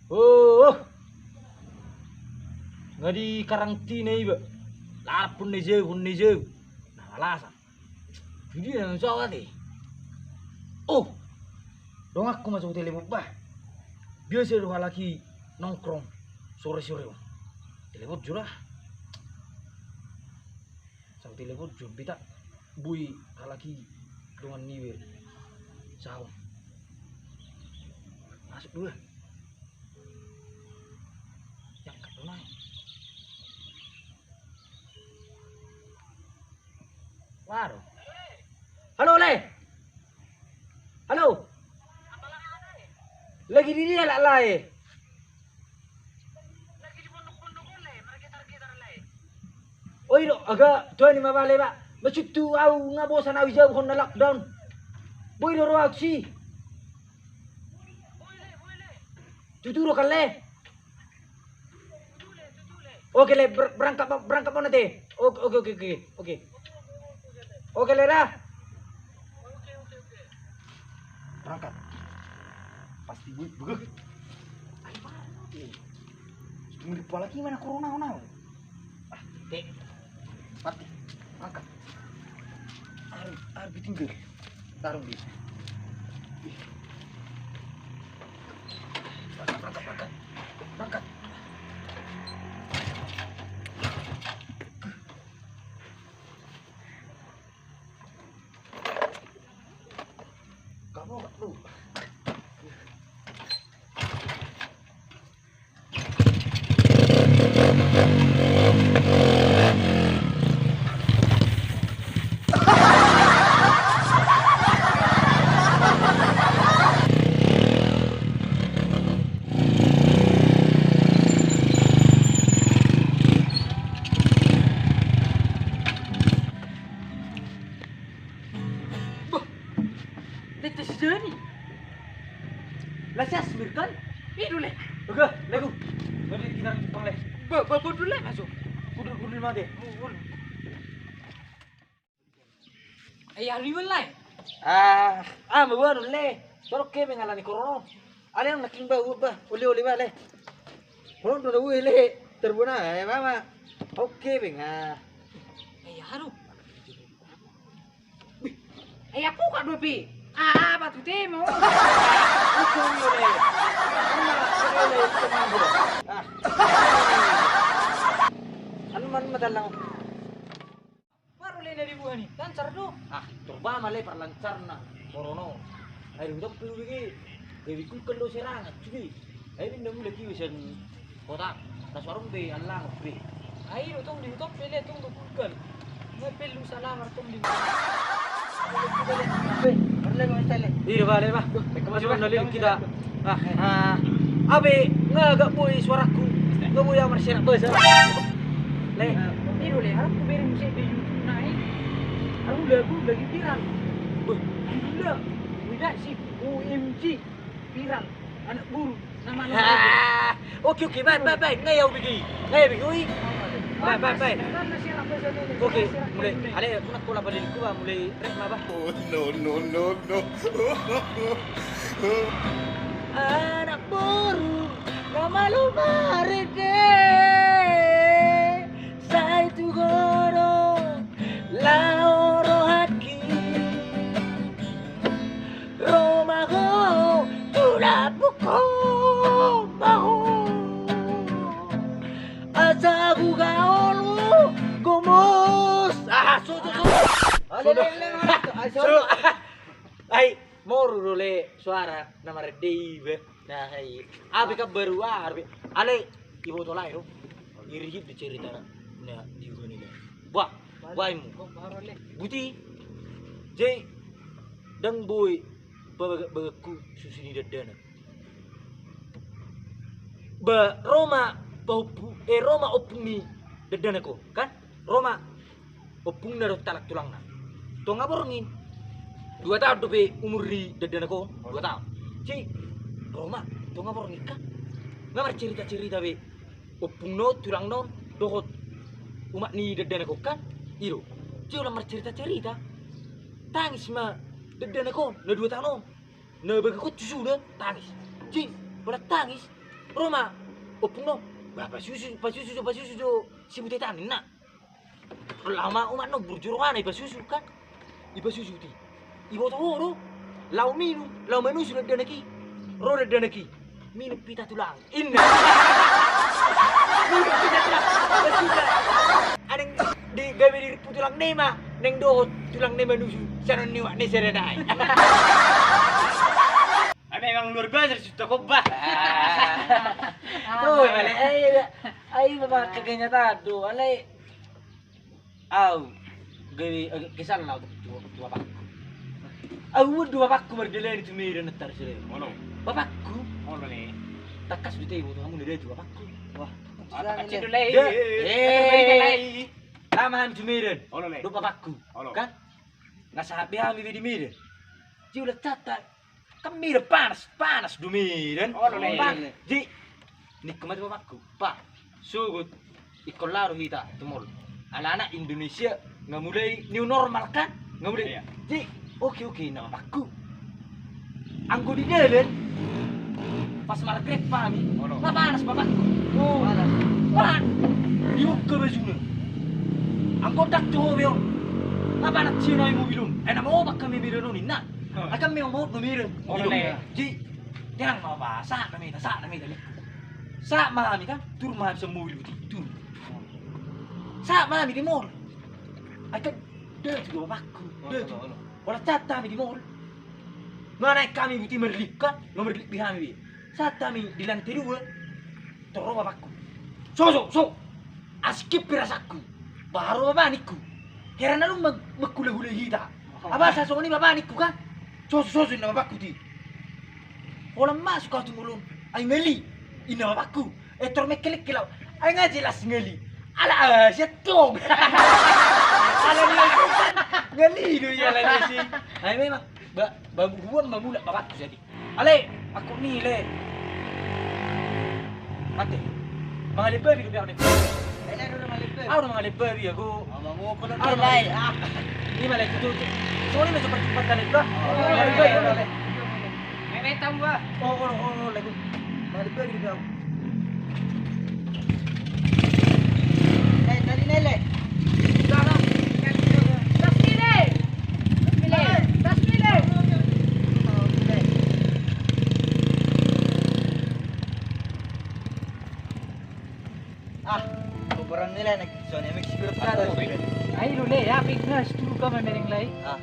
Oh, nga di karantina iba. Lapun ni jeu. Nah, alasan. Jadi yang soal deh. Oh, dong aku masuk telepon bah. Biasa doa lagi nongkrong sore-sore. Telepon jurah. Sang telepon jur bita bui lagi dengan niwer. Sahur. Masuk dulu. Yang kedua. Waduh. Halo, Le. Halo. Lagi di dia lah, Le. Lagi di pondok-pondok Le, mereka Le. Oh, itu agak tuan ni mabale ba. Macam tu au ngabosan au jauh kon lockdown. Boy do roak si. Boleh. Tuturo kan, Le. Tutule. Oke, Le, berangkat mana teh? Oke. Oke, Le dah. Oke. Berangkat. Pasti begeh. Ayo balik. Semua kepala gimana corona. Ah, teh. Mati. Angkat. Harus tinggal. Taruh di. Berangkat. Kamu enggak lu. Letes jadi. Lasas mirkan. Itu Le. Oke, lego. Mari kita Jepang Le. Bodoh Le masuk. Kudu mati. Ayah riwel Le. Bawa le. Torok ke mengalami corona. Ale yang naking ba uli ba le. Horon do le. Terbuna ya mama. Oke benga. Ayah haru. Ayah aku kak dua pi. Batu temo. Ucung yo le. Anu man madalang. Baru Le dari buah nih. Lancar do. Turba male perlancar na corona. Ay udah perlu lagi. Dewi ku kendo serangan cuy. Ay ini mulai lagi wisan kota. Tas warung be Allah be. Ayo tong di top Le tong bukan. Ngepel lu salamar tong di. Iya balik bah. Kemasukan dari kita. Abe ngagak boy suaraku. Nggak boy amar serak besar. Le. Itu Le harap ku beri musik di YouTube naik. Aku lagu lagi viral. Alhamdulillah. Udah sih UMG viral. Anak guru nama Oke. Bye. Ngayaw bigi. Ui. Bye. Oke, mulai. Ale nak pula balik ku ba mulai rek mah bah. Oh, no. Anak baru nama lumarede saya tu goro laoro haki romaho tula buko bahu asagu gaolu gomos Ay, moru dole suara nama redebe. Nah, ay. Abi ka baru arbi. Ale ibu tolai ro. Iri hit cerita na di goni le. Wah, mu. Buti. Jay dang boy bagaku susini dadana. Roma Roma opuni dadana ko, kan? Roma opung na talak tulang na. To ngaborngin. 2 tahun tuh umur di dadana ko 2 tahun. Ci Roma to ngaborngin kan? Ngamar cerita be. Opung no tulang non dohot umat ni dadana ko kan? Iro. Ci ulah cerita. Tangis mah dadana ko na 2 tahun. Na baga ko sudah tangis. Ci pada tangis. Roma opung no pasusu jo si butetan na lama umat no burjuruan iba susu kan iba susu ti iba to lau minum lau menu sudah danaki ro danaki minum pita tulang inna minum pita tulang basuda adeng di gawe di tulang nema neng do tulang nema nusu sanon niwa ne serenai. Memang luar biasa sudah kobah. Tuh, ay baba kaganya tado, alay. Aw, gawe kisan lau dua pak. Dua pakku berdele di tumira netar sire. Ono. Bapakku, Ono nih. takas dute ibu kamu dari dua pakku. Wah, Kecil dulu. Lama tumira. Ono nih. Dua pakku. Ono. Kan? Nasabi kami di mira. Ji udah catat. Kami panas dumiran. Ono nih. Ji, nikmat bapakku. Pak, sugut ikon laru kita tumul. Anak-anak Indonesia nggak mulai new normal kan? Nggak mulai. Iya. Ji, oke nama bapakku. Anggo di jalan. Pas maghrib kami. Ono. Lah panas bapakku. Oh, panas. Yuk ke bajunya. Anggo dak coba Lah panas Cina yang mobilum. Enak mau bak kami biru nih nak. Akan memang mau pemirin. Ono nih. Ji, jangan mau bahasa kami tak nih. Sa mami kan tur mami semua mobil tur. Sa mami di mall. Akan deh juga bapakku. Wala cata kami di mall. Mana kami buti merlip kan? Nomor merlip kami. Saat kami di lantai 2 terus bapakku. So. Askip pirasaku. Baru babaniku. Heran lu magkula-hula kita. Aba sa so ni babaniku kan? So na bapakku di. Wala masuk kau tumulong. Ay ngali. Ina bapakku. Tormekelik kilaw. Ay nga jelas ngali. Ala siya tong. Ala niya kan. Ngali do ya la si. Ay memang babuan mamula bapakku jadi. Ale, aku ni le. Mate. Mga libabi do ako ni. Ay na ro malipay. Ako mga libabi ako. Mo ko na lay. Ini malah itu. Sorry na cepat kalit ba? May tamo ba? Oh, lagu. Mga libabi do ako. Ay, dali nele. Barang nila nag Sony Mix siguro ka. Ay, Ay, lule, ya, big na, stulu ka man mering lay. Ah,